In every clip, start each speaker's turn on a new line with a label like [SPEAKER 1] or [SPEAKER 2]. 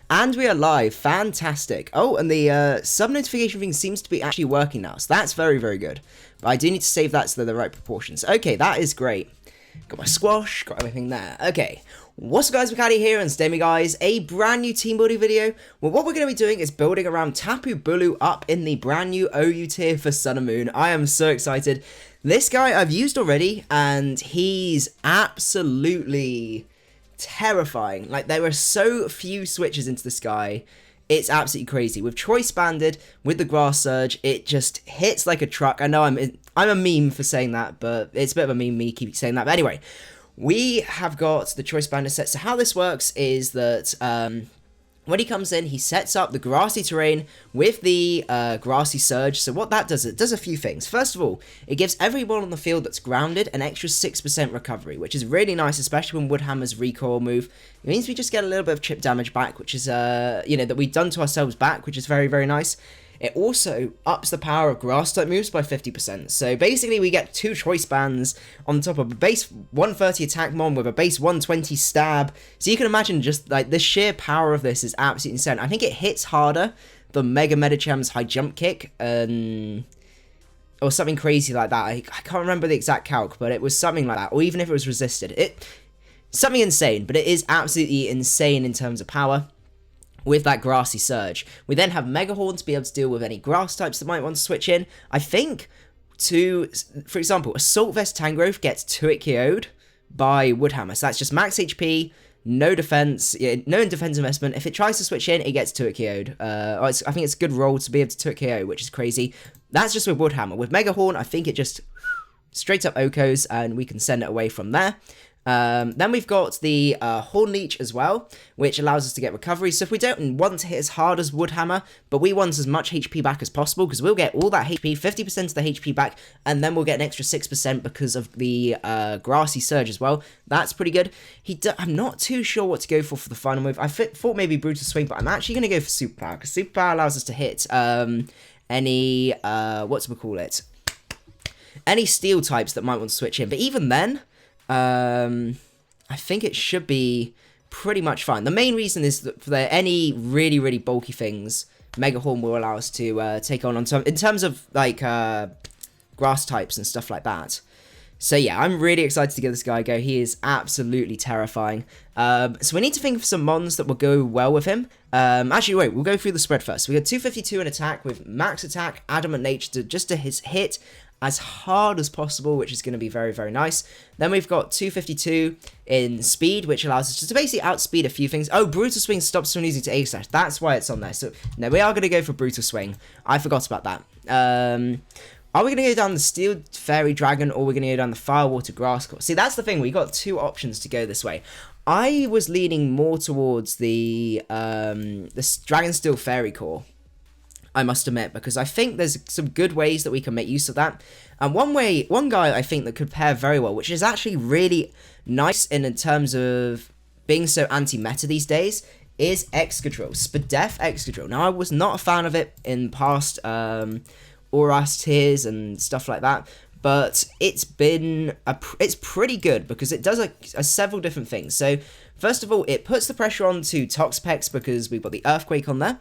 [SPEAKER 1] And we are live. Fantastic. Oh, and the sub notification thing seems to be actually working now. So that's very, very good. But I do need to save that so they're the right proportions. Okay, that is great. Got my squash, got everything there. Okay. What's up guys, macadii here, and today guys, a brand new team building video. Well, what we're going to be doing is building around Tapu Bulu up in the brand new OU tier for Sun and Moon. I am so excited. This guy I've used already, and he's absolutely terrifying. Like, there are so few switches into this guy. It's absolutely crazy. With Choice Banded, with the Grass Surge, it just hits like a truck. I know I'm a meme for saying that, but it's a bit of a meme me keep saying that. But anyway, we have got the Choice Banded set. So how this works is that when he comes in, he sets up the grassy terrain with the grassy surge. So what that does, it does a few things. First of all, it gives everyone on the field that's grounded an extra 6% recovery, which is really nice, especially when Woodhammer's recoil move. It means we just get a little bit of chip damage back, which is, that we've done to ourselves back, which is very, very nice. It also ups the power of grass type moves by 50%. So basically we get 2 choice bands on top of a base 130 attack mon with a base 120 stab. So you can imagine just like the sheer power of this is absolutely insane. I think it hits harder than Mega Medicham's high jump kick or something crazy like that. I can't remember the exact calc, but it was something like that. Or even if it was resisted. Something insane, but it is absolutely insane in terms of power. With that grassy surge, we then have Megahorn to be able to deal with any grass types that might want to switch in. I think for example, Assault Vest Tangrowth gets 2-hit KO'd by Woodhammer. So that's just max HP, no defense, no defense investment. If it tries to switch in, it gets 2-hit KO'd. I think it's a good roll to be able to 2-hit KO, which is crazy. That's just with Woodhammer. With Megahorn, I think it just straight up OHKOs and we can send it away from there. Then we've got the Horn Leech as well, which allows us to get recovery. So if we don't want to hit as hard as Woodhammer, but we want as much HP back as possible, because we'll get all that HP, 50% of the HP back, and then we'll get an extra 6% because of the Grassy Surge as well. That's pretty good. I'm not too sure what to go for the final move. I thought maybe Brutal Swing, but I'm actually going to go for Superpower, because Superpower allows us to hit any, any steel types that might want to switch in. But even then, I think it should be pretty much fine. The main reason is that for any really, really bulky things, Megahorn will allow us to take on in terms of like grass types and stuff like that. So yeah, I'm really excited to give this guy a go. He is absolutely terrifying. So we need to think of some mons that will go well with him. Actually, wait, we'll go through the spread first. We got 252 in attack with max attack, Adamant Nature just to hit as hard as possible, which is going to be very, very nice. Then we've got 252 in speed, which allows us to basically outspeed a few things. Oh, Brutal Swing stops someone using to A slash. That's why it's on there. So, no, we are going to go for Brutal Swing. I forgot about that. Are we going to go down the Steel Fairy Dragon, or we're going to go down the Fire Water Grass Core? See, that's the thing. We got 2 options to go this way. I was leaning more towards the Dragon Steel Fairy Core, I must admit, because I think there's some good ways that we can make use of that. And one guy I think that could pair very well, which is actually really nice in terms of being so anti-meta these days, is Excadrill, Spadef Excadrill. Now, I was not a fan of it in past Auras tiers and stuff like that, but it's pretty good because it does several different things. So, first of all, it puts the pressure on to Toxapex because we've got the Earthquake on there.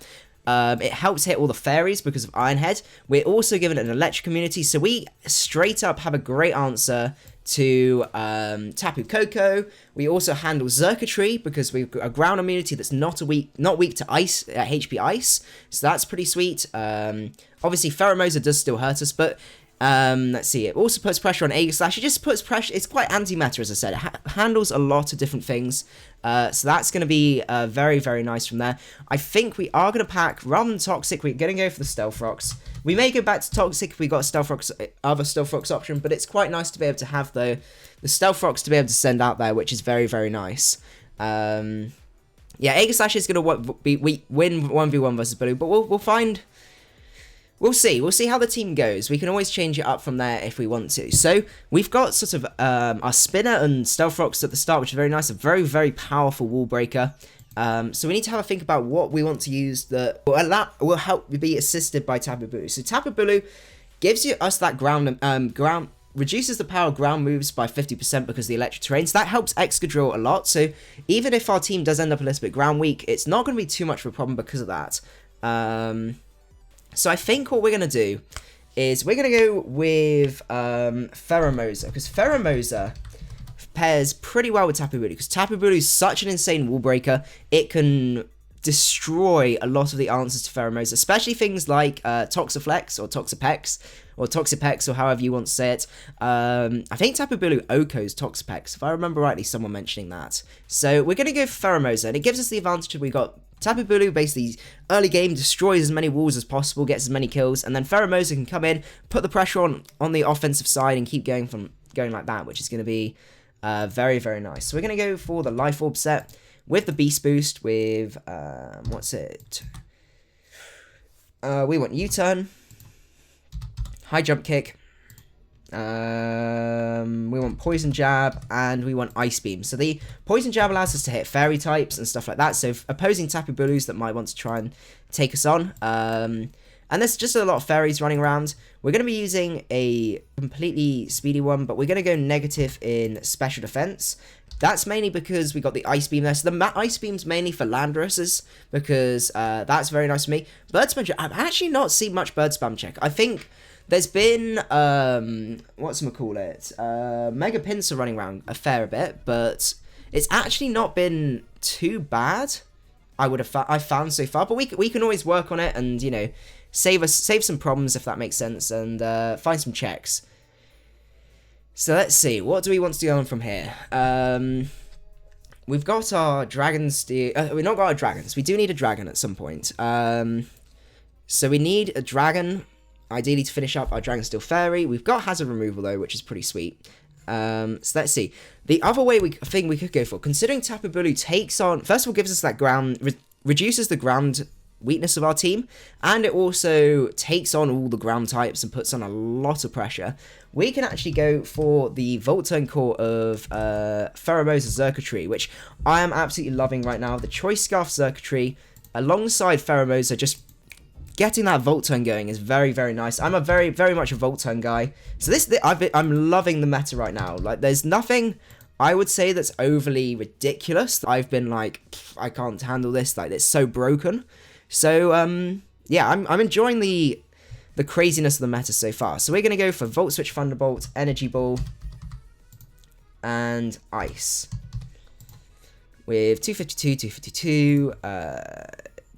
[SPEAKER 1] It helps hit all the fairies because of Ironhead. We're also given an electric immunity, so we straight up have a great answer to Tapu Koko. We also handle Xurkitree because we've got a ground immunity that's not weak to ice, HP ice, so that's pretty sweet. Obviously Pheromosa does still hurt us, but let's see, it also puts pressure on A slash. It just puts pressure. It's quite anti-meta, as I said. It handles a lot of different things. So that's going to be very, very nice from there. I think we are going to pack, rather than Toxic, we're going to go for the Stealth Rocks. We may go back to Toxic if we got Stealth Rocks, other Stealth Rocks option, but it's quite nice to be able to have the Stealth Rocks to be able to send out there, which is very, very nice. Yeah, Aegis Slash is going to win 1v1 versus Blue, but we'll find... We'll see. We'll see how the team goes. We can always change it up from there if we want to. So, we've got sort of our Spinner and Stealth Rocks at the start, which is very nice. A very, very powerful wall breaker. So, we need to have a think about what we want to use that will help be assisted by Tapu Bulu. So, Tapu Bulu gives us that ground reduces the power of ground moves by 50% because of the electric terrain, so that helps Excadrill a lot. So even if our team does end up a little bit ground weak, it's not going to be too much of a problem because of that. So I think what we're going to do is we're going to go with Pheromosa, because Pheromosa pairs pretty well with Tapu Bulu, because Tapu Bulu is such an insane wall breaker. It can destroy a lot of the answers to Pheromosa, especially things like Toxaflex or Toxapex, or Toxapex, or however you want to say it. I think Tapu Bulu Oko's Toxapex, if I remember rightly, someone mentioning that. So we're going to go for Pheromosa, and it gives us the advantage that we got Tapu Bulu basically early game destroys as many walls as possible, gets as many kills, and then Pheromosa can come in, put the pressure on the offensive side, and keep going like that, which is going to be very, very nice. So we're going to go for the Life Orb set with the Beast Boost with, what's it? We want U-Turn, High Jump Kick, we want Poison Jab, and we want Ice Beam. So the Poison Jab allows us to hit Fairy types and stuff like that, so opposing Tapu Bulus that might want to try and take us on. And there's just a lot of fairies running around. We're going to be using a completely speedy one, but we're going to go negative in special defense. That's mainly because we got the Ice Beam there. So the Ice Beam's mainly for Landorus's, because that's very nice for me. Bird Spam Check, I've actually not seen much Bird Spam Check. I think there's been, Mega Pinsir running around a fair bit, but it's actually not been too bad, I've found so far. But we can always work on it and, you know, save some problems, if that makes sense, and find some checks. So let's see, what do we want to do on from here? We've got our dragons. We've not got our dragons. We do need a dragon at some point. So we need a dragon, ideally, to finish up our Dragon Steel Fairy. We've got hazard removal though, which is pretty sweet. So let's see. The other thing we could go for, considering Tapu Bulu takes on, first of all, gives us that ground, reduces the ground weakness of our team, and it also takes on all the ground types and puts on a lot of pressure. We can actually go for the Volt Turn core of Pheromosa Xurkitree, which I am absolutely loving right now. The Choice Scarf Xurkitree alongside Pheromosa, just getting that Volt Turn going is very, very nice. I'm a very, very much a Volt Turn guy. So I'm loving the meta right now. Like, there's nothing I would say that's overly ridiculous. I've been like, I can't handle this. Like, it's so broken. So, yeah, I'm enjoying the craziness of the meta so far. So we're going to go for Volt Switch Thunderbolt, Energy Ball, and Ice. With 252,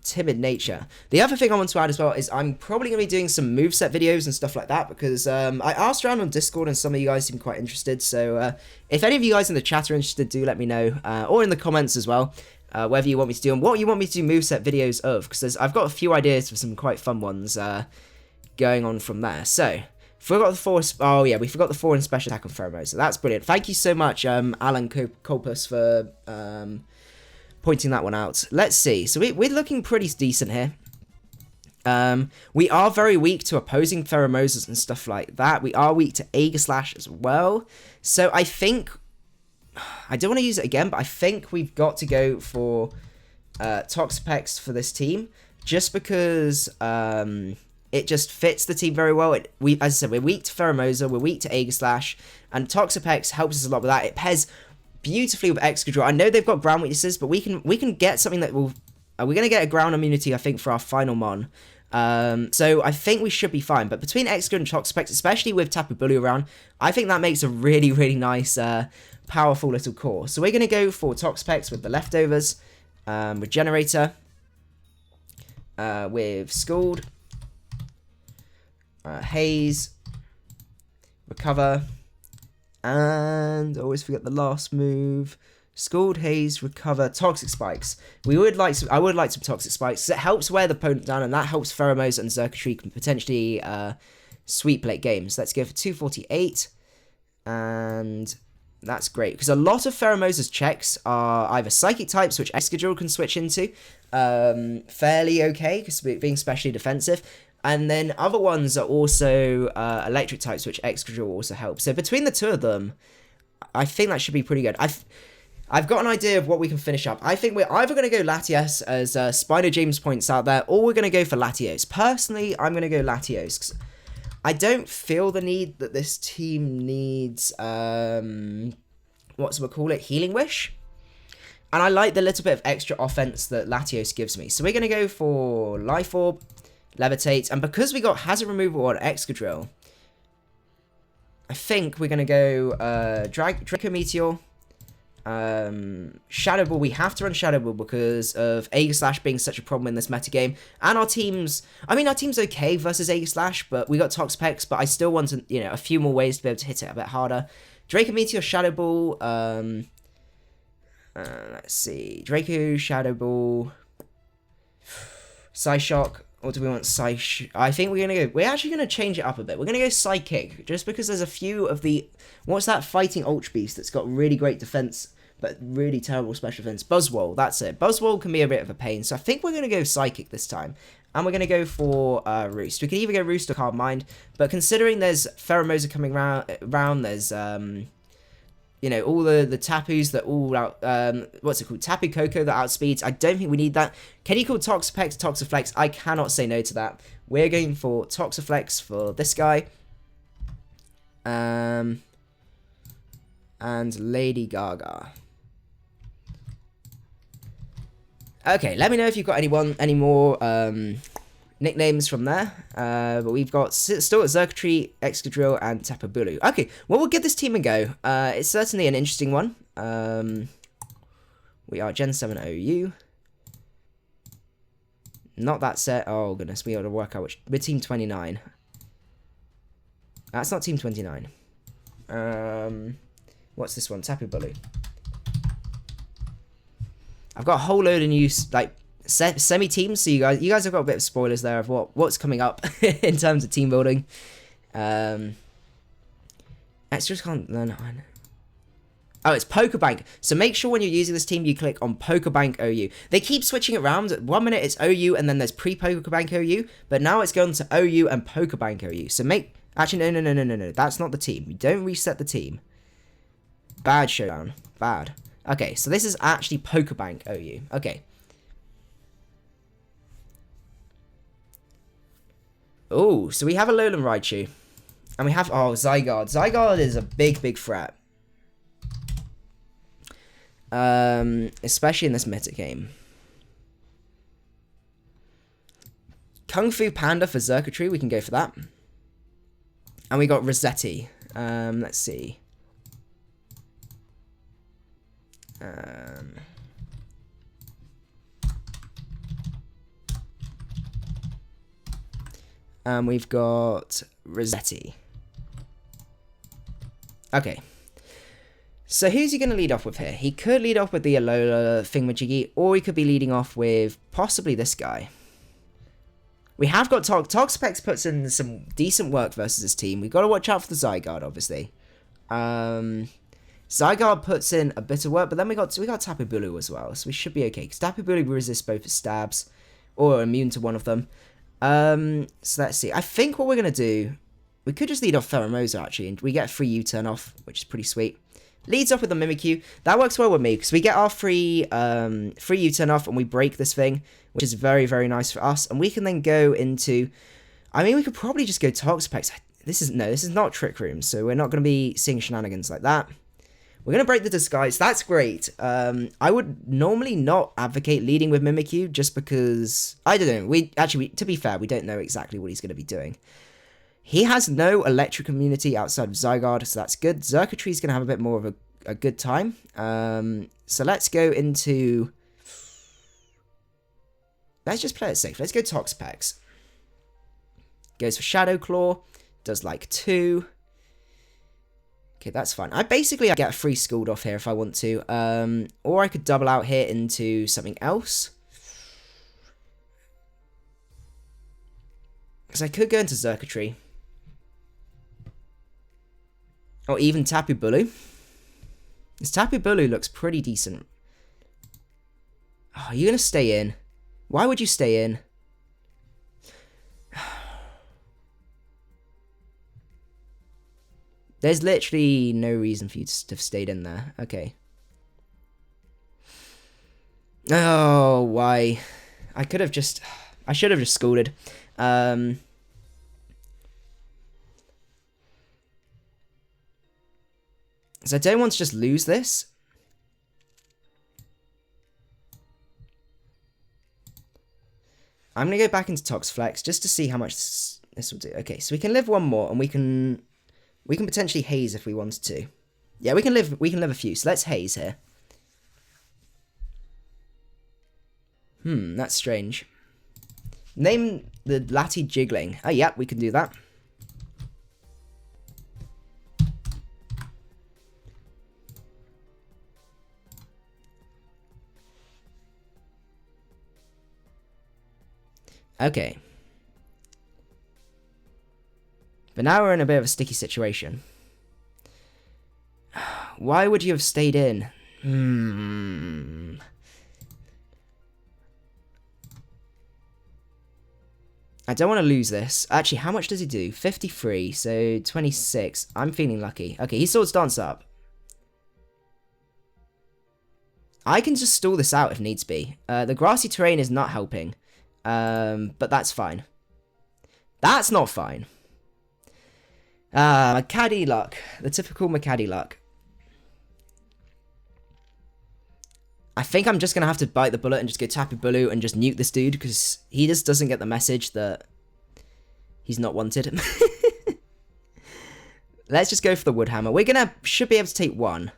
[SPEAKER 1] Timid Nature. The other thing I want to add as well is I'm probably going to be doing some moveset videos and stuff like that, because I asked around on Discord and some of you guys seem quite interested. So if any of you guys in the chat are interested, do let me know, or in the comments as well. Whether you want me to do and what you want me to do moveset videos of, because I've got a few ideas for some quite fun ones going on from there. So, forgot the 4, oh yeah, we forgot the 4 in special attack on Pheromosa. So that's brilliant. Thank you so much, Alan Colpus, for pointing that one out. Let's see. So we're looking pretty decent here. We are very weak to opposing Pheromosas and stuff like that. We are weak to Aegislash as well. So I think, I don't want to use it again, but I think we've got to go for Toxapex for this team, just because it just fits the team very well. As I said, we're weak to Pheromosa, we're weak to Aegislash, and Toxapex helps us a lot with that. It pairs beautifully with Excadrill. I know they've got ground weaknesses, but we can get something that will. We're gonna get a ground immunity, I think, for our final mon. So I think we should be fine. But between Excadrill and Toxapex, especially with Tapu Bulu around, I think that makes a really, really nice, powerful little core. So we're gonna go for Toxapex with the leftovers, Regenerator, with Scald, Haze, Recover, and I always forget the last move. Scald, Haze, Recover, Toxic Spikes. I would like some Toxic Spikes, because it helps wear the opponent down, and that helps Pheromosa and Xurkitree can potentially sweep late games. Let's go for 248, and that's great, because a lot of Pheromosa's checks are either Psychic types, which Excadrill can switch into, fairly okay, because being specially defensive, and then other ones are also Electric types, which Excadrill also helps. So between the two of them, I think that should be pretty good. I've got an idea of what we can finish up. I think we're either going to go Latias, as Spider James points out there, or we're going to go for Latios. Personally, I'm going to go Latios. I don't feel the need that this team needs, what's we call it, Healing Wish. And I like the little bit of extra offense that Latios gives me. So we're going to go for Life Orb, Levitate, and because we got Hazard Removal on Excadrill, I think we're going to go Draco Meteor, Shadow Ball. We have to run Shadow Ball because of Aegislash being such a problem in this metagame. And our team's, I mean, our team's okay versus Aegislash, but we got Toxapex, but I still want to, you know, a few more ways to be able to hit it a bit harder. Draco Meteor, Shadow Ball, let's see, Draco, Shadow Ball, Psyshock, or do we want I think we're actually gonna change it up a bit. We're gonna go Psychic, just because there's a few of the, what's that fighting Ultra Beast that's got really great defense, but really terrible special defense? Buzzwole, that's it. Buzzwole can be a bit of a pain, so I think we're gonna go Psychic this time. And we're gonna go for Roost. We could either go Roost or Calm Mind, but considering there's Pheromosa coming round, there's you know, all the Tapus that all out, what's it called? Tapu Koko that outspeeds. I don't think we need that. Can you call Toxapex Toxaflex? I cannot say no to that. We're going for Toxaflex for this guy. And Lady Gaga. Okay, let me know if you've got any more nicknames from there, but we've got still at Xurkitree, Excadrill, and Tapu Bulu. Okay, well, we'll give this team a go. It's certainly an interesting one. We are Gen 7 OU. Not that set. Oh, goodness, we got to work out which. We're Team 29. That's not Team 29. What's this one? Tapu Bulu. I've got a whole load of new, like, semi-teams, so you guys have got a bit of spoilers there of what's coming up in terms of team building. It's just can't learn. Oh, it's Pokebank. So make sure when you're using this team, you click on Pokebank OU. They keep switching it around. 1 minute it's OU, and then there's pre-Pokebank OU, but now it's gone to OU and Pokebank OU. So actually, no. That's not the team. You don't reset the team. Bad Showdown. Bad. Okay, so this is actually Pokebank OU. Okay. Oh, so we have a Alolan Raichu. And we have, Zygarde. Zygarde is a big threat. Especially in this meta game. Kung Fu Panda for Xurkitree, we can go for that. And we got Resetti. Let's see. We've got Resetti. Okay. So who's he going to lead off with here? He could lead off with the Alola Thingamajiggy, or he could be leading off with possibly this guy. We have got Toxapex puts in some decent work versus his team. We've got to watch out for the Zygarde, obviously. Zygarde puts in a bit of work, but then we got Tapu Bulu as well, so we should be okay, because Tapu Bulu resists both his stabs, or immune to one of them. So let's see. I think what we're going to do, we could just lead off Pheromosa, actually, and we get a free U-turn off, which is pretty sweet. Leads off with the Mimikyu. That works well with me, because we get our free U-turn off, and we break this thing, which is very nice for us. And we can then go into, I mean, we could probably just go Toxapex. This is not Trick Room, so we're not going to be seeing shenanigans like that. We're going to break the disguise. That's great. I would normally not advocate leading with Mimikyu, just because, I don't know, to be fair, we don't know exactly what he's going to be doing. He has no electric immunity outside of Zygarde, so that's good. Xurkitree's going to have a bit more of a good time. So let's go into, let's just play it safe. Let's go Toxapex. Goes for Shadow Claw, does like 2. Okay, that's fine. I get a free Scald off here if I want to. Or I could double out here into something else. Because I could go into Xurkitree. Or even Tapu Bulu. This Tapu Bulu looks pretty decent. Oh, you're going to stay in. Why would you stay in? There's literally no reason for you to have stayed in there. Okay. Oh, why? I should have just scalded. So I don't want to just lose this. I'm going to go back into Toxflex just to see how much this will do. Okay, so we can live one more, and we can potentially haze if we wanted to. Yeah, we can live a few. So let's haze here. That's strange. Name the Lati Jiggling. Oh, yeah, we can do that. Okay. But now we're in a bit of a sticky situation. Why would you have stayed in? I don't want to lose this. Actually, how much does he do? 53, so 26. I'm feeling lucky. Okay, he Swords Dance up. I can just stall this out if needs be. The grassy terrain is not helping. But that's fine. That's not fine. Macadii luck. The typical Macadii luck. I think I'm just going to have to bite the bullet and just go Tapu Bulu and just nuke this dude, because he just doesn't get the message that he's not wanted. Let's just go for the Wood Hammer. Should be able to take one.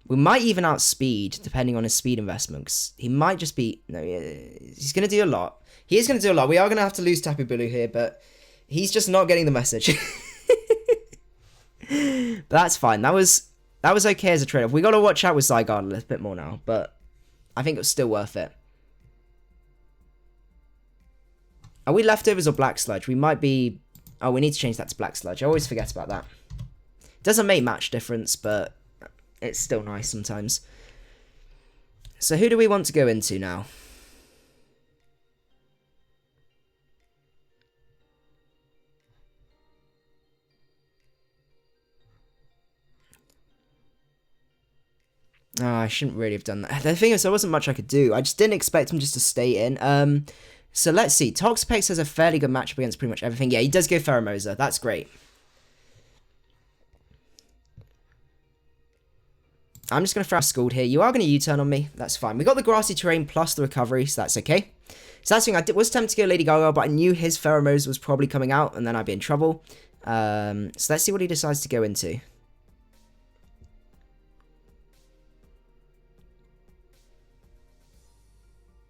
[SPEAKER 1] We might even outspeed, depending on his speed investment, because he might just be... No, he's going to do a lot. He is going to do a lot. We are going to have to lose Tapu Bulu here, but he's just not getting the message. But that's fine. That was okay as a trade-off. We got to watch out with Zygarde a little bit more now, but I think it was still worth it. Are we Leftovers or Black Sludge? We might be... Oh, we need to change that to Black Sludge. I always forget about that. Doesn't make much difference, but it's still nice sometimes. So who do we want to go into now? Oh, I shouldn't really have done that. The thing is, there wasn't much I could do. I just didn't expect him just to stay in. So let's see. Toxapex has a fairly good matchup against pretty much everything. Yeah, he does go Pheromosa. That's great. I'm just going to throw a Scald here. You are going to U-turn on me. That's fine. We got the grassy terrain plus the recovery, so that's okay. So that's the thing. I was tempted to go Lady Gaga, but I knew his Pheromosa was probably coming out, and then I'd be in trouble. So let's see what he decides to go into.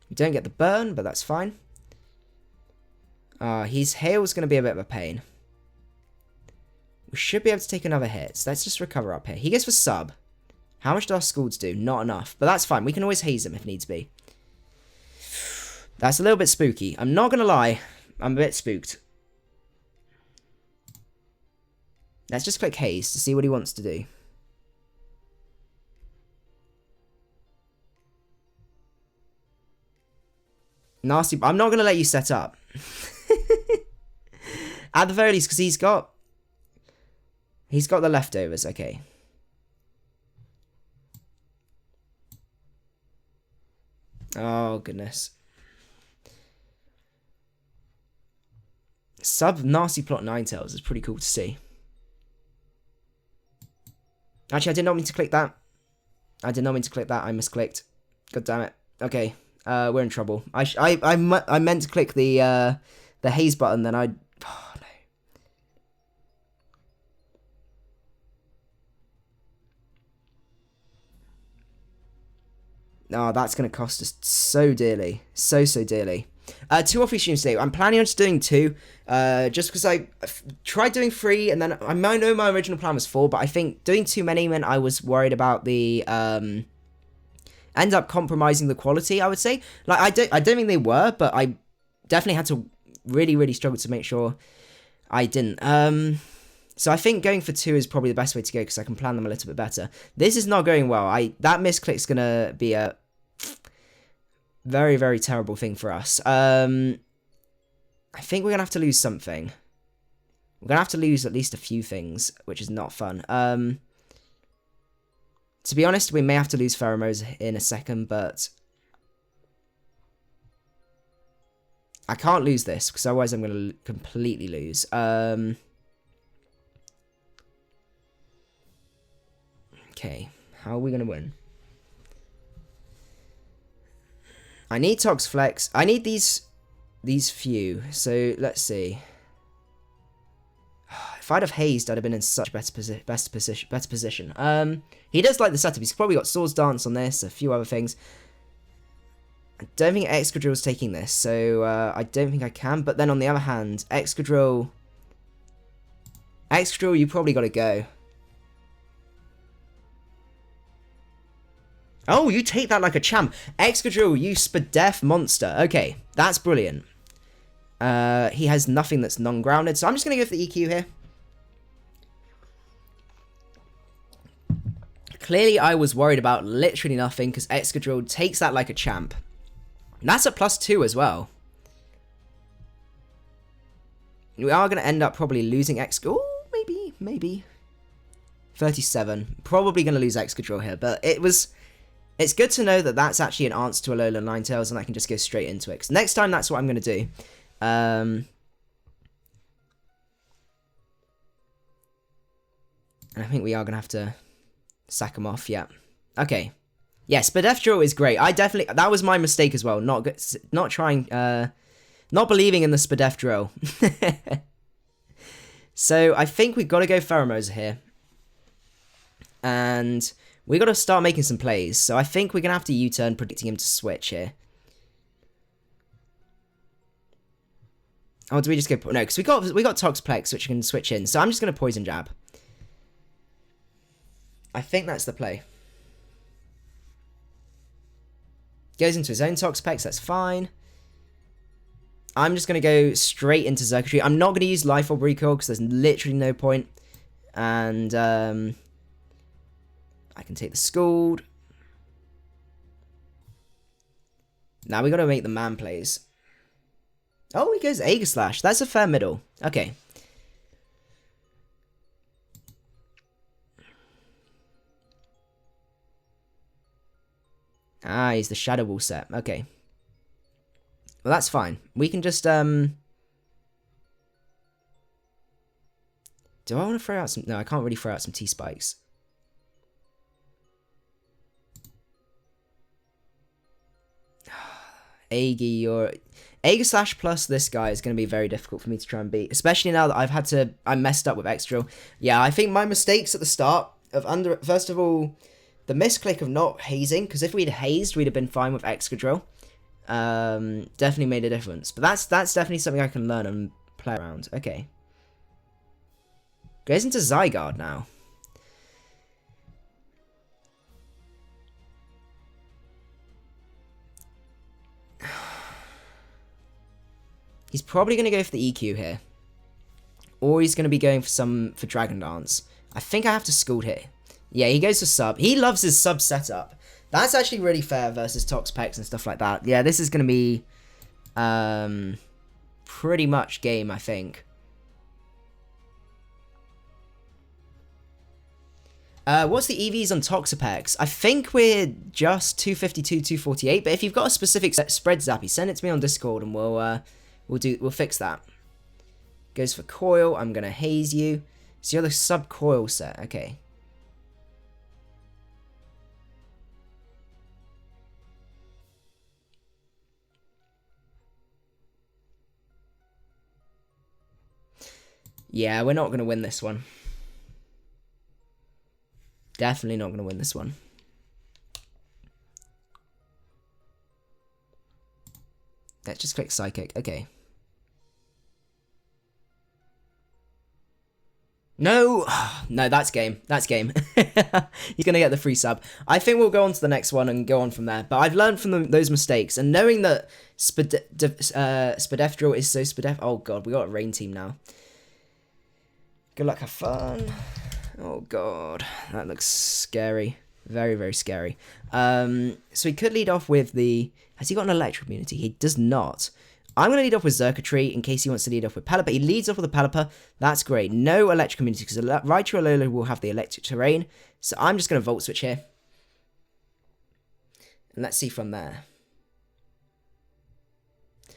[SPEAKER 1] We don't get the burn, but that's fine. His hail's going to be a bit of a pain. We should be able to take another hit, so let's just recover up here. He goes for sub. How much do our Scalds do? Not enough, but that's fine. We can always haze him if needs be. That's a little bit spooky. I'm not going to lie. I'm a bit spooked. Let's just click haze to see what he wants to do. Nasty. I'm not going to let you set up. At the very least, because he's got the leftovers. Okay. Oh, goodness. Sub Nasty Plot Ninetales is pretty cool to see. Actually, I did not mean to click that. I misclicked. God damn it. Okay. We're in trouble. I meant to click the haze button, then I... Oh, no. Oh, that's going to cost us so dearly. So dearly. 2 off streams today. I'm planning on just doing 2. Just because I tried doing 3, and then I know my original plan was 4, but I think doing too many meant I was worried about the... end up compromising the quality, I would say. Like, I don't think they were, but I definitely had to really struggle to make sure I didn't. So I think going for 2 is probably the best way to go, because I can plan them a little bit better. This is not going well. That misclick's gonna be a very terrible thing for us. I think we're gonna have to lose something. We're gonna have to lose at least a few things, which is not fun. To be honest, we may have to lose Pheromosa in a second, but I can't lose this, because otherwise I'm going to completely lose. Okay, how are we going to win? I need Tox Flex. I need these few. So, let's see. If I'd have hazed, I'd have been in such better position. He does like the setup. He's probably got Swords Dance on this, a few other things. I don't think Excadrill is taking this, so I don't think I can. But then on the other hand, Excadrill, you probably got to go. Oh, you take that like a champ. Excadrill, you Spadef monster. Okay, that's brilliant. He has nothing that's non-grounded, so I'm just going to go for the EQ here. Clearly, I was worried about literally nothing, because Excadrill takes that like a champ. And that's a +2 as well. We are going to end up probably losing Excadrill. Oh, maybe. 37. Probably going to lose Excadrill here, but it's good to know that that's actually an answer to Alola Ninetales, and I can just go straight into it. 'Cause next time, that's what I'm going to do. And I think we are going to have to sack him off, yeah. Okay. Yes, Spadef Drill is great. That was my mistake as well, not believing in the Spadef Drill. So, I think we've got to go Pheromosa here. And we got to start making some plays. So, I think we're going to have to U-turn, predicting him to switch here. Oh, do we just go... No, because we got Toxplex, which can switch in. So, I'm just going to Poison Jab. I think that's the play. Goes into his own Toxpex, that's fine. I'm just going to go straight into Xurkitree. I'm not going to use Life Orb Recall because there's literally no point. And I can take the Scald. Now we got to make the man plays. Oh, he goes Aegislash. That's a fair middle. Okay. Ah, he's the Shadow Wall set. Okay. Well, that's fine. We can just, Do I want to throw out some... No, I can't really throw out some T-Spikes. Aegislash plus this guy is going to be very difficult for me to try and beat. Especially now that I messed up with Excadrill. Yeah, I think my mistakes at the start of First of all... The misclick of not hazing, because if we'd hazed, we'd have been fine with Excadrill. Definitely made a difference. But that's definitely something I can learn and play around. Okay. Goes into Zygarde now. He's probably going to go for the EQ here. Or he's going to be going for Dragon Dance. I think I have to Scald here. Yeah, he goes for sub. He loves his sub setup. That's actually really fair versus Toxpex and stuff like that. Yeah, this is going to be pretty much game, I think. What's the EVs on Toxapex? I think we're just 252, 248, but if you've got a specific spread, Zappy, send it to me on Discord and we'll fix that. Goes for Coil. I'm going to haze you. So you're the sub Coil set. Okay. Yeah, we're not going to win this one. Definitely not going to win this one. Let's just click Psychic. Okay. No! No, that's game. That's game. He's going to get the free sub. I think we'll go on to the next one and go on from there. But I've learned from those mistakes. And knowing that Spadef Drill is so Spadef... Oh, God. We got a rain team now. Good luck, have fun. Oh, God. That looks scary. Very, very scary. So he could lead off with the... Has he got an electric immunity? He does not. I'm going to lead off with Xurkitree in case he wants to lead off with Pelipper. He leads off with a Pelipper. That's great. No electric immunity because Raichu Alola will have the electric terrain. So I'm just going to Volt Switch here. And let's see from there.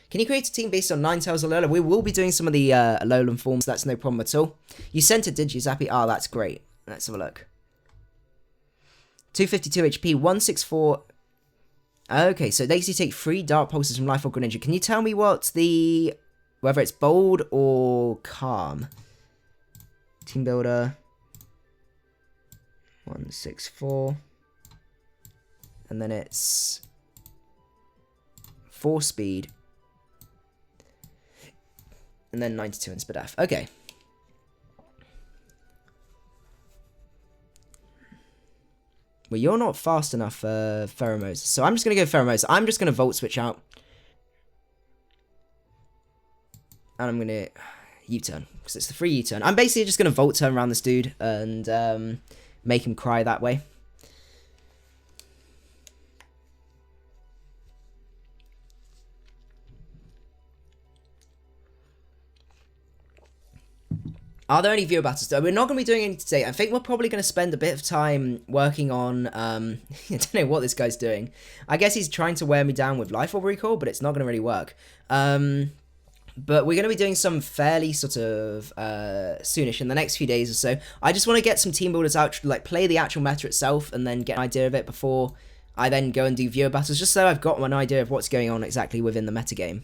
[SPEAKER 1] Can you create a team based on Ninetales Alola? We will be doing some of the Alolan forms. That's no problem at all. You sent it, did you, Zappy? Oh, that's great. Let's have a look. 252 HP, 164. Okay, so it makes you take 3 Dark Pulses from Life or Greninja. Can you tell me what whether it's Bold or Calm? Team Builder. 164. And then it's 4 Speed. And then 92 in Spadaf. Okay. Well, you're not fast enough for Pheromosa. So I'm just going to go Pheromosa. I'm just going to Volt Switch out. And I'm going to U-turn. Because it's the free U-turn. I'm basically just going to Volt turn around this dude. And make him cry that way. Are there any viewer battles? We're not going to be doing any today. I think we're probably going to spend a bit of time working on... I don't know what this guy's doing. I guess he's trying to wear me down with Life Orb Recall, but it's not going to really work. But we're going to be doing some fairly sort of soonish in the next few days or so. I just want to get some team builders out, like play the actual meta itself, and then get an idea of it before I then go and do viewer battles, just so I've got an idea of what's going on exactly within the metagame.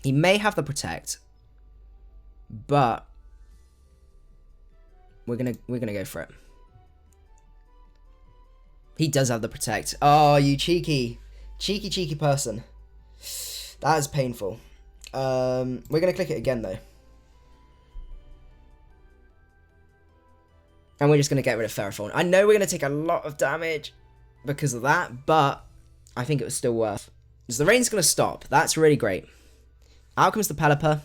[SPEAKER 1] He may have the Protect, but we're gonna go for it. He does have the Protect. Oh, you cheeky person. That is painful. We're gonna click it again though, and we're just gonna get rid of Ferrothorn. I know we're gonna take a lot of damage because of that, but I think it was still worth. So the rain's gonna stop. That's really great. Out comes the Pelipper.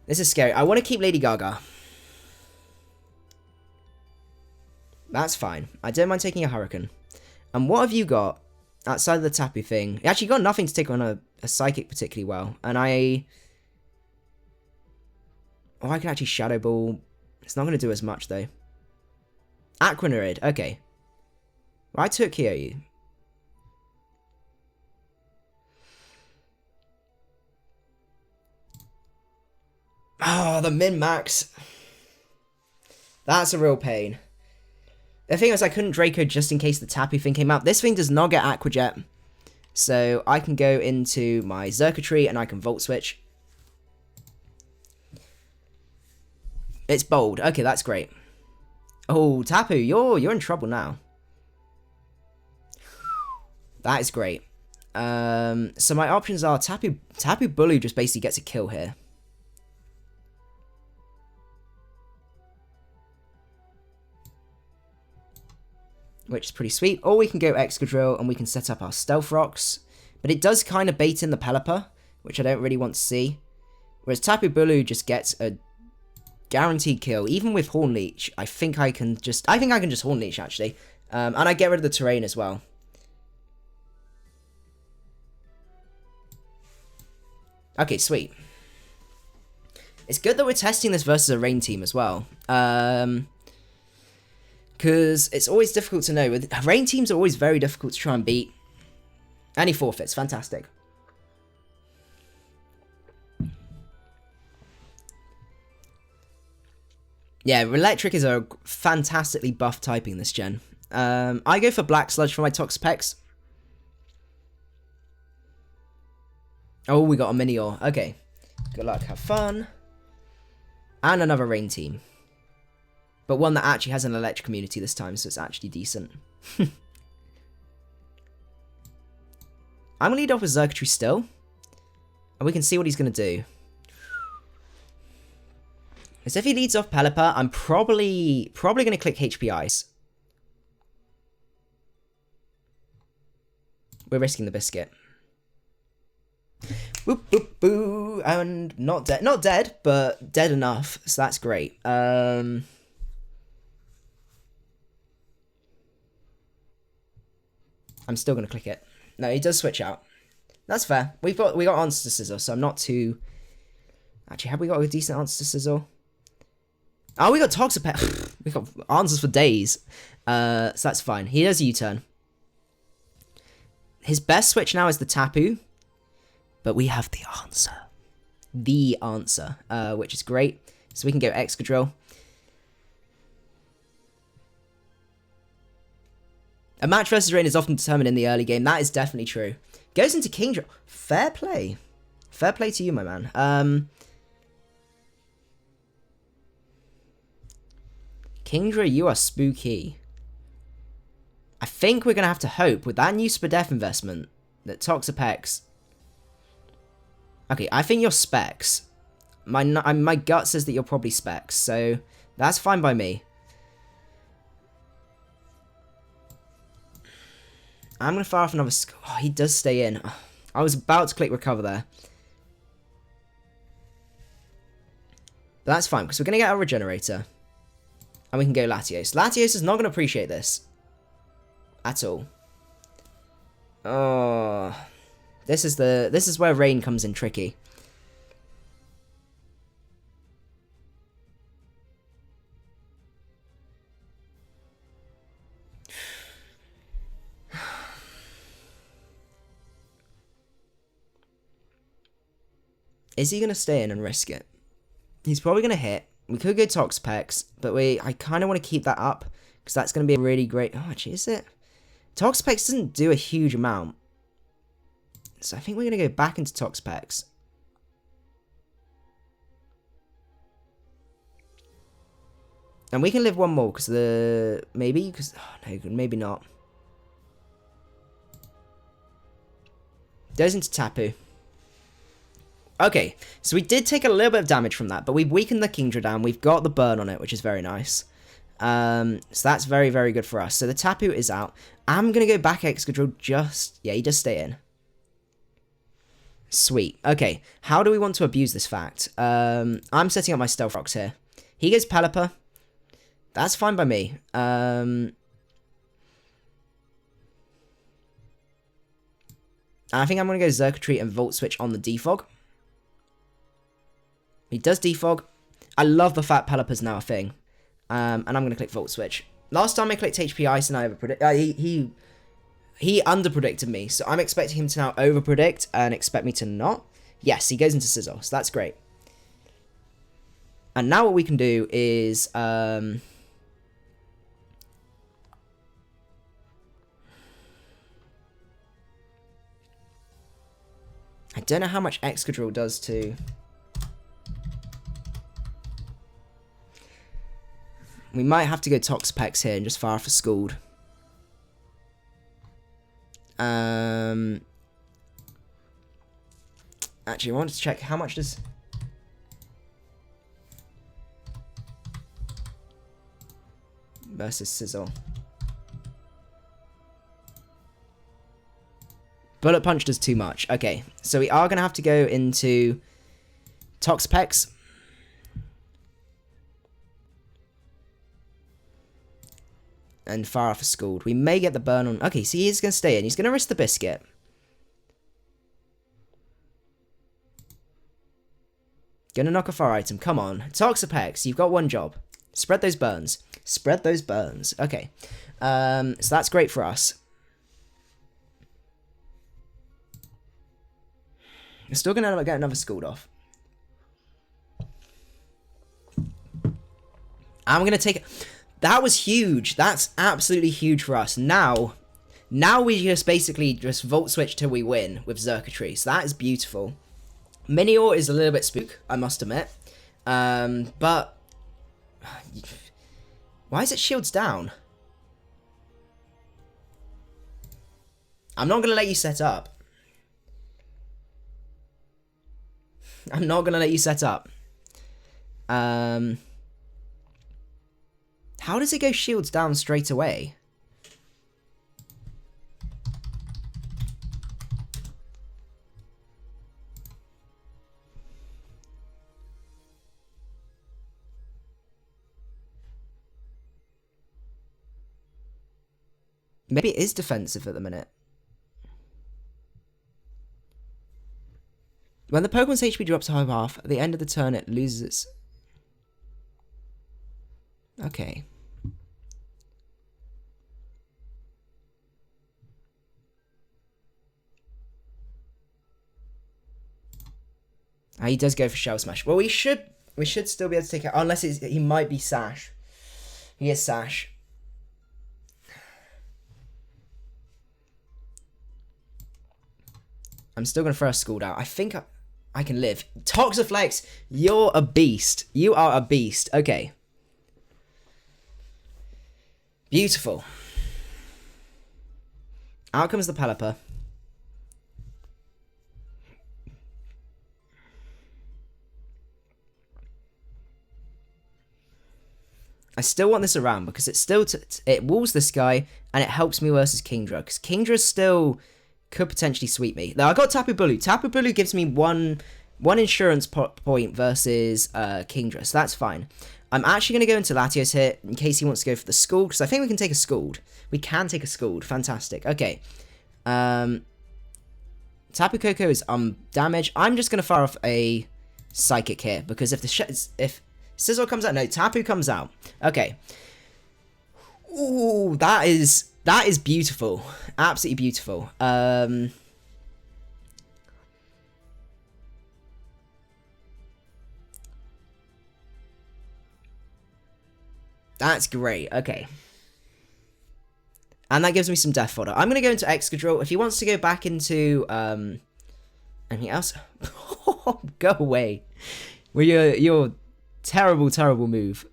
[SPEAKER 1] This is scary. I want to keep Lady Gaga. That's fine. I don't mind taking a Hurricane. And what have you got outside of the Tapu thing? You actually got nothing to take on a Psychic particularly well. And I can actually Shadow Ball. It's not going to do as much, though. Aquanarid. Okay. Well, I took Kyoyu. Oh, the min-max. That's a real pain. The thing is, I couldn't Draco just in case the Tapu thing came out. This thing does not get Aqua Jet. So I can go into my Xurkitree and I can Volt Switch. It's bold. Okay, that's great. Oh, Tapu, you're in trouble now. That is great. So my options are Tapu Bulu just basically gets a kill here. Which is pretty sweet. Or we can go Excadrill and we can set up our Stealth Rocks. But it does kind of bait in the Pelipper, which I don't really want to see. Whereas Tapu Bulu just gets a guaranteed kill. Even with Horn Leech, I think I can just Horn Leech actually. And I get rid of the terrain as well. Okay, sweet. It's good that we're testing this versus a rain team as well. Because it's always difficult to know. Rain teams are always very difficult to try and beat. And he forfeits. Fantastic. Yeah, Electric is a fantastically buff typing this gen. I go for Black Sludge for my Toxapex. Oh, we got a Minior. Okay. Good luck. Have fun. And another rain team. But one that actually has an electric community this time, so it's actually decent. I'm going to lead off with Xurkitree still. And we can see what he's going to do. Because if he leads off Pelipper, I'm probably going to click HP Ice. We're risking the biscuit. Boop, boop, boo. And not dead. Not dead, but dead enough. So that's great. I'm still going to click it. No, he does switch out. That's fair. We got answers to Sizzle, so I'm not too... Actually, have we got a decent answer to Sizzle? Oh, we got Toxapex. We got answers for days. So that's fine. He does U-turn. His best switch now is the Tapu. But we have the answer. The answer. Which is great. So we can go Excadrill. A match versus rain is often determined in the early game. That is definitely true. Goes into Kingdra. Fair play. Fair play to you, my man. Kingdra, you are spooky. I think we're going to have to hope with that new Spadef investment that Toxapex... Okay, I think you're Specs. My gut says that you're probably Specs, so that's fine by me. I'm going to fire off another... Oh, he does stay in. I was about to click recover there. But that's fine, because we're going to get our Regenerator. And we can go Latios. Latios is not going to appreciate this. At all. Oh... This is where rain comes in tricky. Is he going to stay in and risk it? He's probably going to hit. We could go Toxapex, but I kind of want to keep that up because that's going to be a really great... Oh, actually, is it? Toxapex doesn't do a huge amount. So I think we're going to go back into Toxapex. And we can live one more, because maybe? Because... Oh, no, maybe not. Goes into Tapu. Okay, so we did take a little bit of damage from that, but we've weakened the Kingdra down. We've got the burn on it, which is very nice. So that's very, very good for us. So the Tapu is out. I'm going to go back Excadrill just... Yeah, he does stay in. Sweet. Okay, how do we want to abuse this fact? I'm setting up my Stealth Rocks here. He goes Pelipper. That's fine by me. I think I'm going to go Xurkitree and Volt Switch on the Defog. He does Defog. I love the fact Pelipper's now a thing. And I'm going to click Volt Switch. Last time I clicked HP Ice and I overpredict... He underpredicted me, so I'm expecting him to now overpredict and expect me to not. Yes, he goes into Sizzle, so that's great. And now what we can do is... I don't know how much Excadrill does to... We might have to go Toxapex here and just fire off a Scald. Actually, I wanted to check how much does... Versus Sizzle. Bullet Punch does too much. Okay, so we are going to have to go into Toxapex. And fire off a Scald. We may get the burn on... Okay, so he's going to stay in. He's going to risk the Biscuit. Gonna knock off our item. Come on. Toxapex, you've got one job. Spread those burns. Spread those burns. Okay. So that's great for us. We're still gonna get another Scald off. I'm gonna take it. That was huge. That's absolutely huge for us. Now we just basically just Volt Switch till we win with Xurkitree. So that is beautiful. Minior is a little bit spook, I must admit. But... Why is it shields down? I'm not going to let you set up. I'm not going to let you set up. How does it go shields down straight away? Maybe it is defensive at the minute. When the Pokemon's HP drops to half, at the end of the turn it loses its... Okay. He does go for Shell Smash. Well, we should still be able to take it, unless he might be Sash. He is Sash. I'm still going to throw a Scald out. I think I can live. Toxaflex, you're a beast. You are a beast. Okay. Beautiful. Out comes the Pelipper. I still want this around because it's still it walls this guy and it helps me versus Kingdra, because Kingdra still could potentially sweep me. Now I got Tapu Bulu. Tapu Bulu gives me one insurance point versus Kingdra, so that's fine. I'm actually going to go into Latios here in case he wants to go for the Scald, because I think we can take a Scald. We can take a Scald. Fantastic. Okay. Tapu Koko is damage. I'm just going to fire off a Psychic here, because if Sizzle comes out, no, Tapu comes out. Okay. Ooh, that is beautiful. Absolutely beautiful. That's great. Okay. And that gives me some death fodder. I'm going to go into Excadrill. If he wants to go back into anything else, go away. Well, your terrible, terrible move.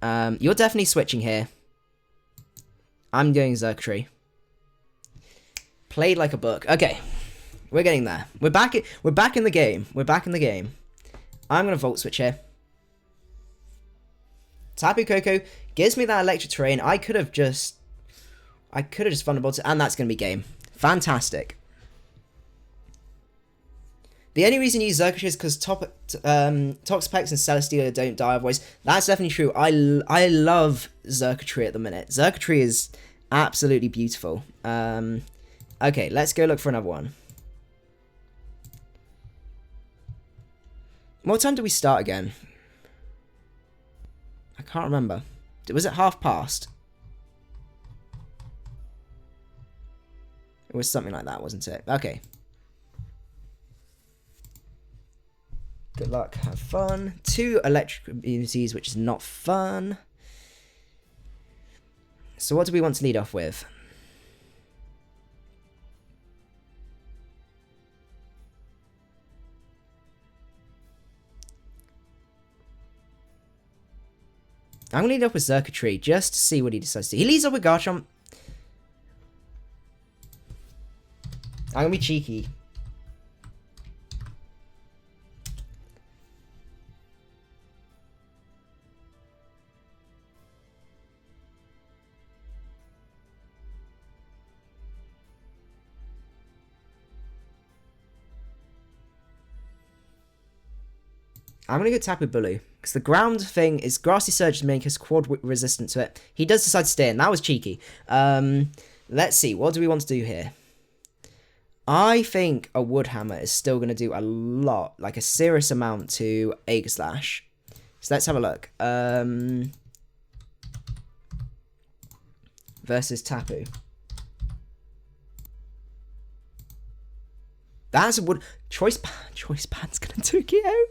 [SPEAKER 1] You're definitely switching here. I'm going Xurkitree. Played like a book. Okay, we're getting there. We're back in the game. We're back in the game. I'm gonna Volt Switch here. Tapu Koko gives me that Electric Terrain. I could have just Thunderbolted, and that's gonna be game. Fantastic. The only reason you use Xurkitree is because Toxapex and Celesteela don't die otherwise. That's definitely true. I love Xurkitree at the minute. Xurkitree is absolutely beautiful. Okay, let's go look for another one. What time did we start again? I can't remember. Was it half past? It was something like that, wasn't it? Okay. Good luck, have fun. 2 electric immunities, which is not fun. So what do we want to lead off with? I'm going to lead off with Xurkitree, just to see what he decides to do. He leads up with Garchomp. I'm going to be cheeky. I'm going to go Tapu Bulu, because the ground thing is Grassy Surge to make us quad resistant to it. He does decide to stay in. That was cheeky. Let's see. What do we want to do here? I think a Wood Hammer is still going to do a lot, like a serious amount to Aegislash. So let's have a look. Versus Tapu. That's a Wood... Choice Band's going to do it.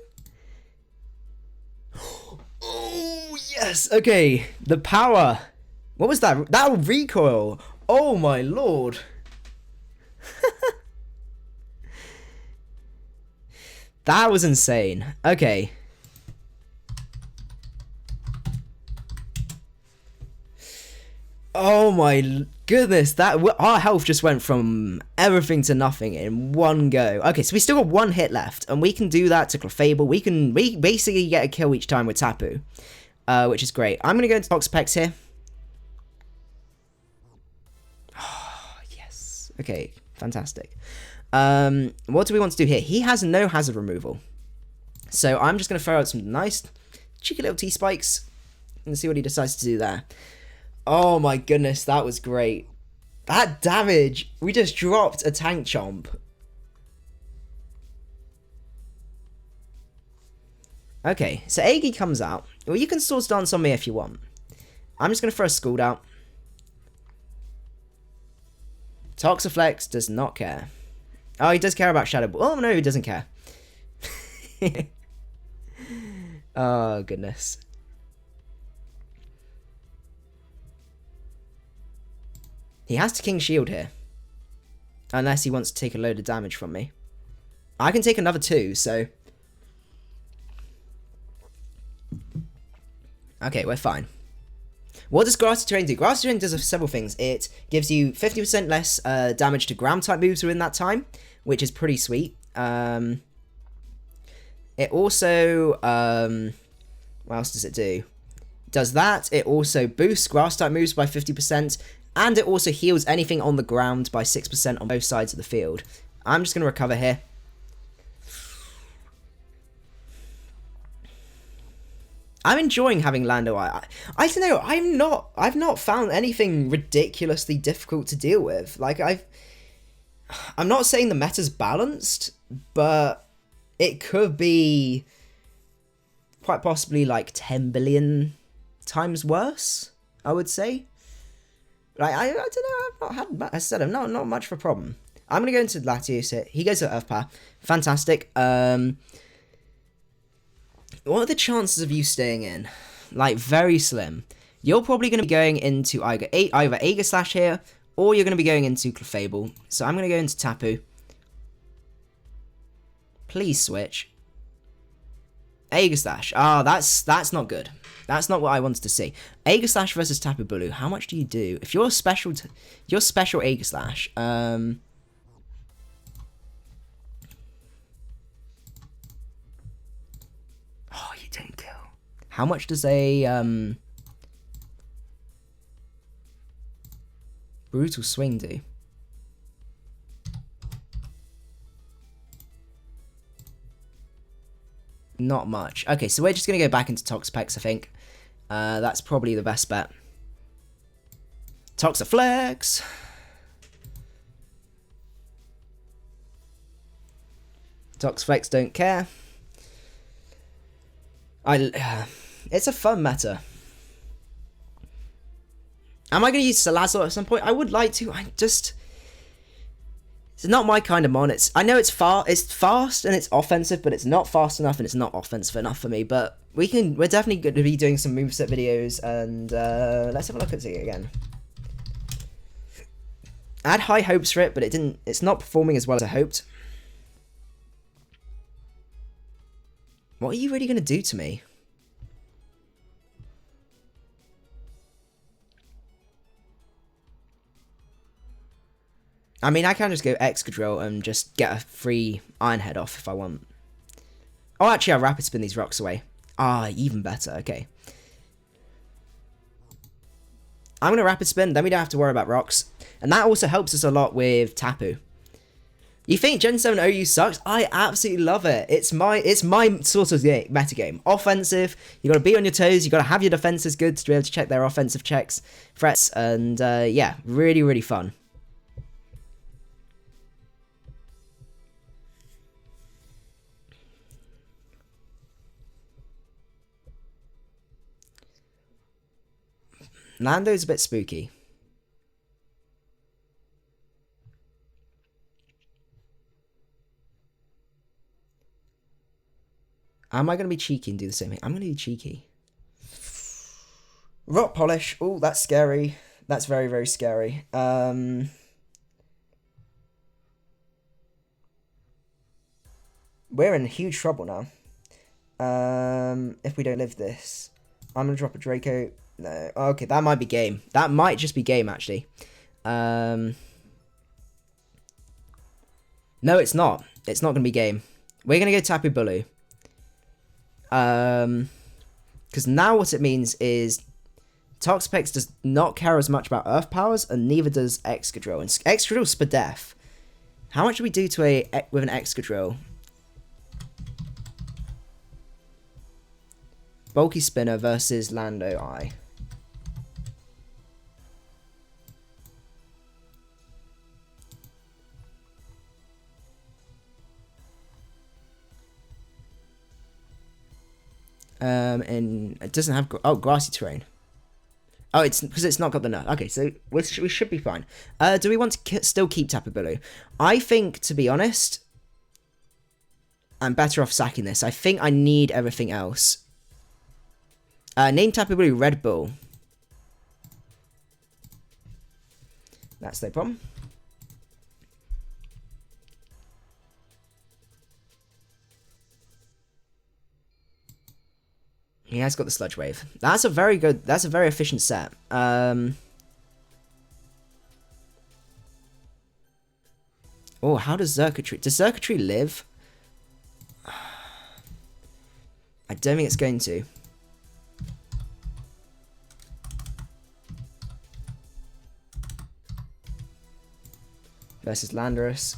[SPEAKER 1] Oh, yes. Okay. The power. What was that? That recoil. Oh, my lord. That was insane. Okay. Oh, my goodness. Our health just went from everything to nothing in one go. Okay, so we still got 1 hit left, and we can do that to Clefable. We basically get a kill each time with Tapu, which is great. I'm going to go into Toxapex here. Oh, yes. Okay, fantastic. What do we want to do here? He has no hazard removal. So I'm just going to throw out some nice, cheeky little T-Spikes and see what he decides to do there. Oh my goodness, that was great. That damage! We just dropped a Tank Chomp. Okay, so Agi comes out. Well, you can Swords Dance on me if you want. I'm just going to throw a Scald out. Toxaflex does not care. Oh, he does care about Shadow Ball. Oh, no, he doesn't care. Oh, goodness. He has to King Shield here. Unless he wants to take a load of damage from me. I can take another 2, so... Okay, we're fine. What does Grassy Terrain do? Grassy Terrain does several things. It gives you 50% less damage to ground-type moves within that time, which is pretty sweet. It also... what else does it do? Does that. It also boosts grass-type moves by 50%, and it also heals anything on the ground by 6% on both sides of the field. I'm just going to recover here. I'm enjoying having Lando. I don't know. I've not found anything ridiculously difficult to deal with. Like I'm not saying the meta's balanced, but it could be quite possibly like 10 billion times worse, I would say. Like I don't know. I've not had. I said I'm not much of a problem. I'm gonna go into Latios here. He goes to Earth Power. Fantastic. What are the chances of you staying in? Like, very slim. You're probably going to be going into either Aegislash here, or you're going to be going into Clefable. So I'm going to go into Tapu. Please switch. Aegislash. Ah, that's not good. That's not what I wanted to see. Aegislash versus Tapu Bulu. How much do you do? If you're special, you're special Aegislash. Oh, you don't kill. How much does a Brutal Swing do? Not much. Okay, so we're just going to go back into Toxapex, I think. That's probably the best bet. Toxaflex. Toxaflex don't care. It's a fun meta. Am I going to use Salazzle at some point? I would like to. It's not my kind of mon. I know it's fast and it's offensive, but it's not fast enough and it's not offensive enough for me. But we're definitely going to be doing some moveset videos, and let's have a look at it again. I had high hopes for it, but it's not performing as well as I hoped. What are you really going to do to me? I mean, I can just go Excadrill and just get a free Iron Head off if I want. Oh, actually, I'll Rapid Spin these rocks away. Ah, even better. Okay. I'm going to Rapid Spin, then we don't have to worry about rocks. And that also helps us a lot with Tapu. You think Gen 7 OU sucks? I absolutely love it. It's my sort of metagame. Offensive, you got to be on your toes, you got to have your defenses good to be able to check their offensive threats, and yeah, really, really fun. Lando's a bit spooky. Am I going to be cheeky and do the same thing? I'm going to be cheeky. Rock Polish. Oh, that's scary. That's very, very scary. We're in huge trouble now. If we don't live this. I'm going to drop a Draco. No. Okay, that might be game. That might just be game, actually. No, it's not. It's not going to be game. We're going to go Tapu Bulu. Because now what it means is Toxapex does not care as much about Earth Powers, and neither does Excadrill. And Excadrill's Spadef. How much do we do to with an Excadrill? Bulky Spinner versus Lando Eye. And it doesn't have grassy terrain. Oh, it's because it's not got the nut. Okay, so we should be fine. Do we want to still keep Tapu Bulu? I think, to be honest, I'm better off sacking this. I think I need everything else. Name Tapu Bulu RedBull. That's no problem. He has got the Sludge Wave. That's a very good, that's a very efficient set. Oh, how does Xurkitree... Does Xurkitree live? I don't think it's going to. Versus Landorus.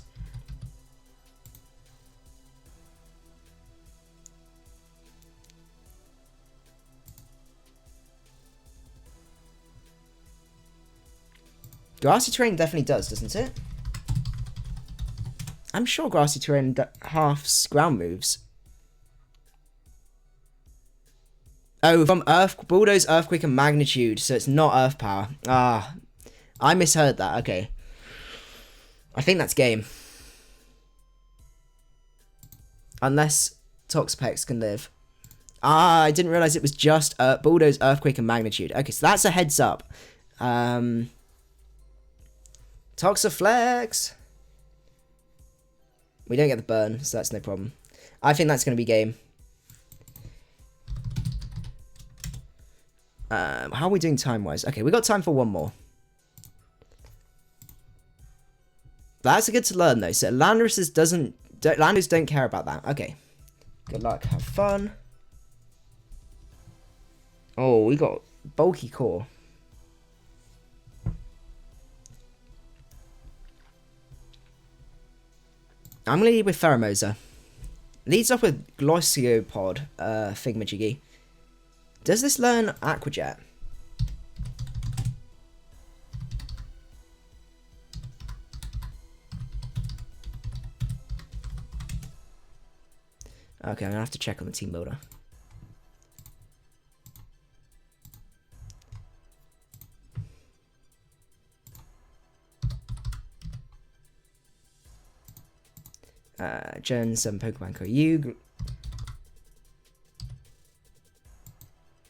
[SPEAKER 1] Grassy terrain definitely does, doesn't it? I'm sure grassy terrain halves ground moves. Oh, from Bulldoze, Earthquake, and Magnitude, so it's not Earth Power. Ah, I misheard that. Okay. I think that's game. Unless Toxapex can live. Ah, I didn't realize it was just Bulldoze, Earthquake, and Magnitude. Okay, so that's a heads up. Toxaflex. We don't get the burn, so that's no problem. I think that's going to be game. How are we doing time-wise? Okay, we got time for one more. That's good to learn, though. So Landorus Landorus don't care about that. Okay. Good luck. Have fun. Oh, we got bulky core. I'm going to lead with Pheromosa. Leads off with Glosciopod, Thingamajiggy. Does this learn Aqua Jet? Okay, I'm going to have to check on the team builder. Gen 7 Pokemon OU.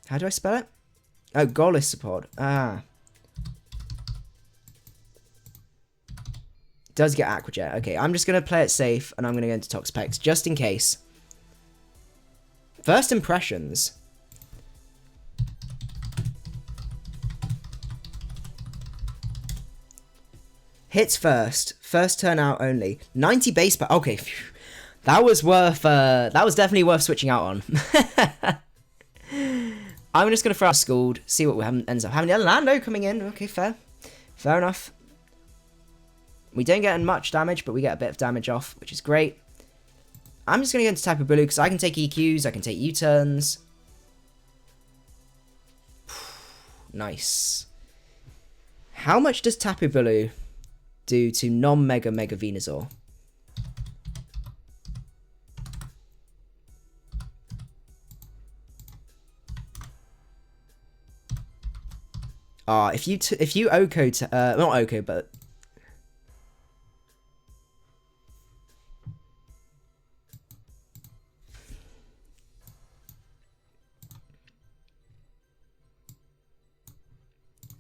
[SPEAKER 1] How do I spell it? Oh, Golisopod. Ah. Does get Aqua Jet. Okay, I'm just going to play it safe, and I'm going to go into Toxapex, just in case. First impressions. Hits first. First turn out only. 90 base power. Okay, phew. That was worth. That was definitely worth switching out on. I'm just gonna throw out Scald. See what we ends up having. Lando coming in. Okay, fair. Fair enough. We don't get much damage, but we get a bit of damage off, which is great. I'm just gonna go into Tapu Bulu because I can take EQs. I can take U-turns. Nice. How much does Tapu Bulu do to non-Mega Venusaur? If you Oko not Oko, but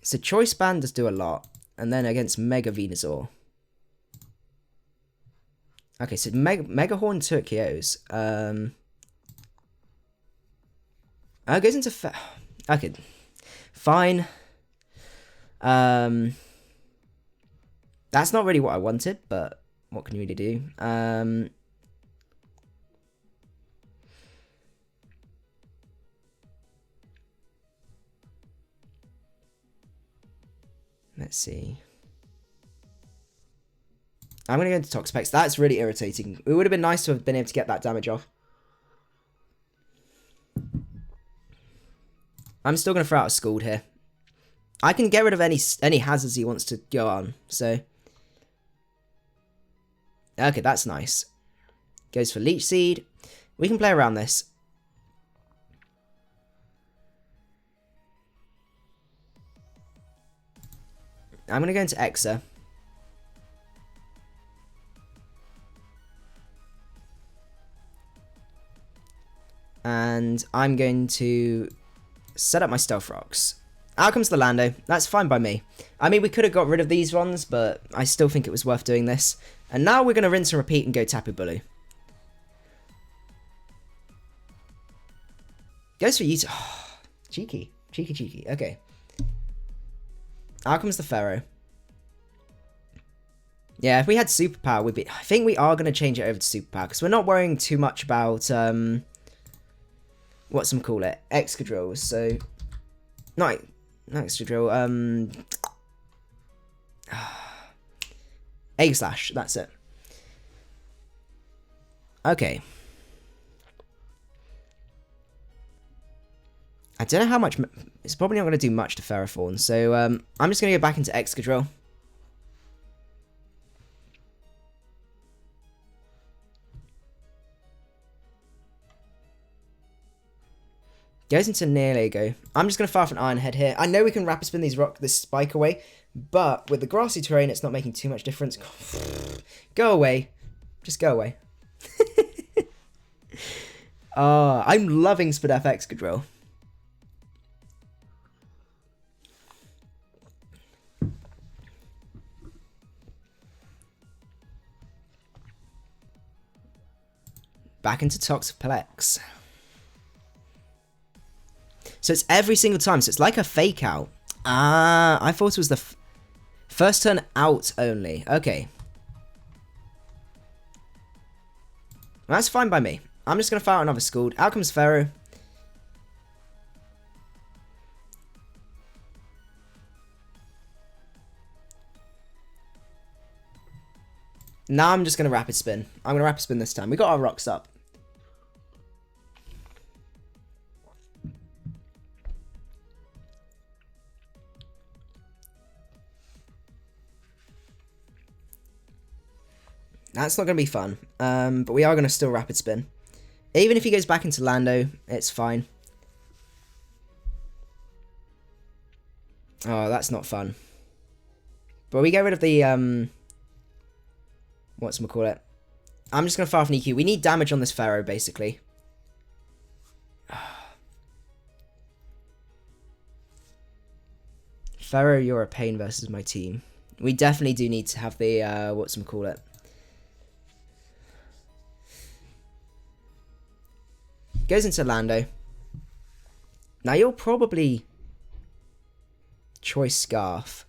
[SPEAKER 1] so Choice Band does do a lot, and then against Mega Venusaur. Okay, so Megahorn took KOs. It goes into okay, fine. That's not really what I wanted, but what can you really do? Let's see. I'm going to go into Toxapex. That's really irritating. It would have been nice to have been able to get that damage off. I'm still going to throw out a Scald here. I can get rid of any hazards he wants to go on, so. Okay, that's nice. Goes for Leech Seed. We can play around this. I'm going to go into Exa. And I'm going to set up my Stealth Rocks. Out comes the Lando. That's fine by me. I mean, we could have got rid of these ones, but I still think it was worth doing this. And now we're going to rinse and repeat and go Tapu Bulu. Goes for you. Oh, cheeky. Cheeky, cheeky. Okay. Out comes the Pharaoh. Yeah, if we had Superpower, we'd be... I think we are going to change it over to Superpower, because we're not worrying too much about... Excadrill, so... Not Excadrill, Egg Slash, that's it. Okay. I don't know how much... It's probably not going to do much to Ferrothorn, so I'm just going to go back into Excadrill. Goes into Neolego. I'm just going to fire off an Iron Head here. I know we can Rapid Spin this spike away, but with the grassy terrain, it's not making too much difference. Go away. Just go away. I'm loving Spadef Excadrill. Back into Toxiplex. So it's every single time. So it's like a fake out. Ah, I thought it was the first turn out only. Okay. Well, that's fine by me. I'm just going to fire another Scald. Out comes Pharaoh. Now I'm just going to Rapid Spin. I'm going to Rapid Spin this time. We got our rocks up. That's not going to be fun, but we are going to still Rapid Spin. Even if he goes back into Lando, it's fine. Oh, that's not fun. But we get rid of the, whatchamacallit. I'm just going to fire off an EQ. We need damage on this Pharaoh, basically. Pharaoh, you're a pain versus my team. We definitely do need to have the, whatchamacallit. Goes into Lando. Now you'll probably Choice Scarf,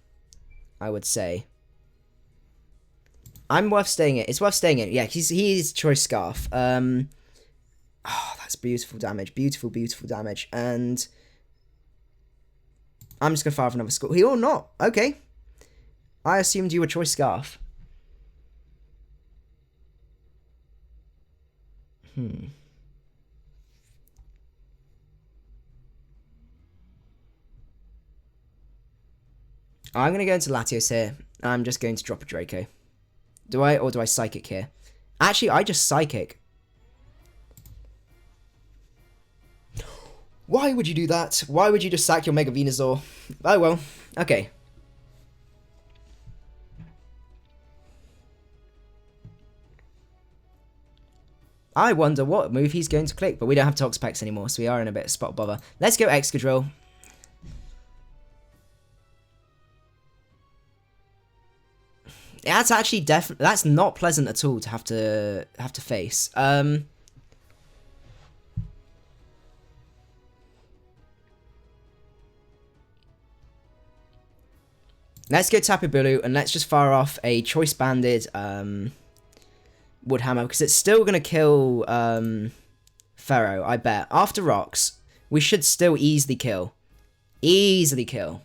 [SPEAKER 1] I would say. I'm worth staying in. It's worth staying in. Yeah, he is Choice Scarf. Oh, that's beautiful damage. Beautiful, beautiful damage. And I'm just gonna fire off another Skull. He or not. Okay. I assumed you were Choice Scarf. I'm going to go into Latios here. I'm just going to drop a Draco. Do I, or do I Psychic here? Actually, I just Psychic. Why would you do that? Why would you just sack your Mega Venusaur? Oh well, okay. I wonder what move he's going to click, but we don't have Toxapex anymore, so we are in a bit of spot bother. Let's go Excadrill. That's actually that's not pleasant at all to have to face. Let's go Tapu Bulu and let's just fire off a Choice Banded Wood Hammer because it's still gonna kill Pharaoh, I bet. After rocks, we should still easily kill. Easily kill.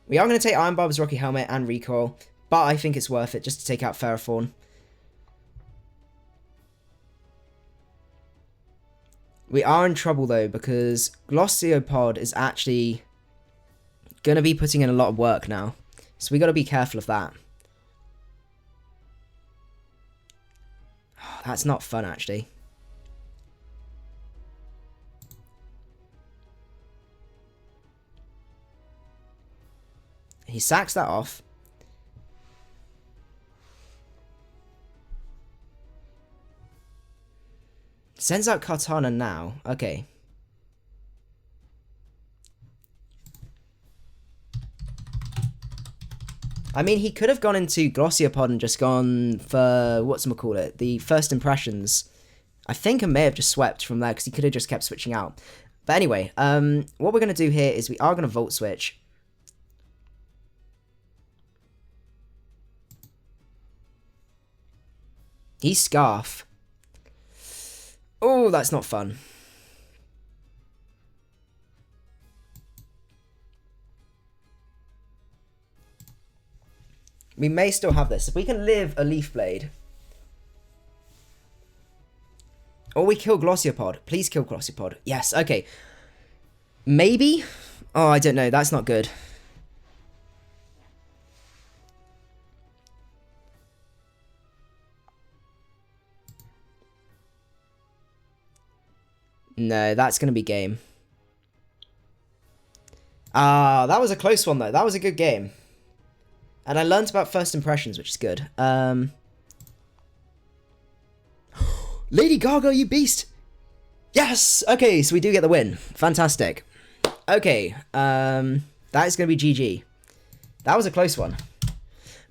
[SPEAKER 1] We are gonna take Iron Barb's Rocky Helmet and Recoil. But I think it's worth it just to take out Ferrothorn. We are in trouble though because Glosseopod is actually going to be putting in a lot of work now. So we got to be careful of that. Oh, that's not fun actually. He sacks that off. Sends out Kartana now. Okay. I mean, he could have gone into Glossiopod and just gone for, whatchamacallit, the first impressions. I think I may have just swept from there, because he could have just kept switching out. But anyway, what we're going to do here is we are going to Volt Switch. He's Scarf. Oh, that's not fun. We may still have this. If we can live a Leaf Blade. Or we kill Glossiopod. Please kill Glossiopod. Yes, okay. Maybe? Oh, I don't know. That's not good. No, that's going to be game. Ah, that was a close one, though. That was a good game. And I learned about first impressions, which is good. Lady Gaga, you beast! Yes! Okay, so we do get the win. Fantastic. Okay, that is going to be GG. That was a close one.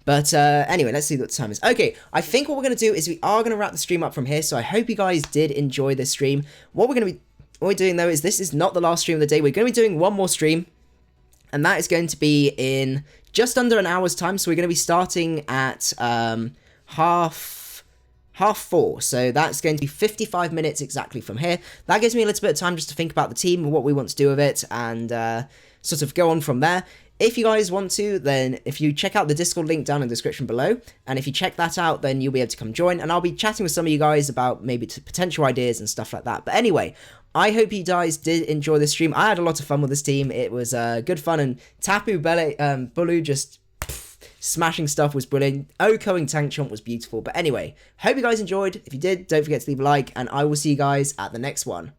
[SPEAKER 1] But anyway, let's see what the time is. Okay, I think what we're going to do is we are going to wrap the stream up from here. So I hope you guys did enjoy this stream. What we're doing, though, is this is not the last stream of the day. We're going to be doing one more stream. And that is going to be in just under an hour's time. So we're going to be starting at half 4. So that's going to be 55 minutes exactly from here. That gives me a little bit of time just to think about the team and what we want to do with it, and sort of go on from there. If you guys want to, then if you check out the Discord link down in the description below, and if you check that out, then you'll be able to come join, and I'll be chatting with some of you guys about maybe potential ideas and stuff like that. But anyway, I hope you guys did enjoy this stream. I had a lot of fun with this team. It was good fun, and Tapu Bulu just smashing stuff was brilliant. Okoing Tank Chomp was beautiful. But anyway, hope you guys enjoyed. If you did, don't forget to leave a like, and I will see you guys at the next one.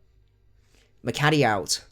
[SPEAKER 1] Macadii out.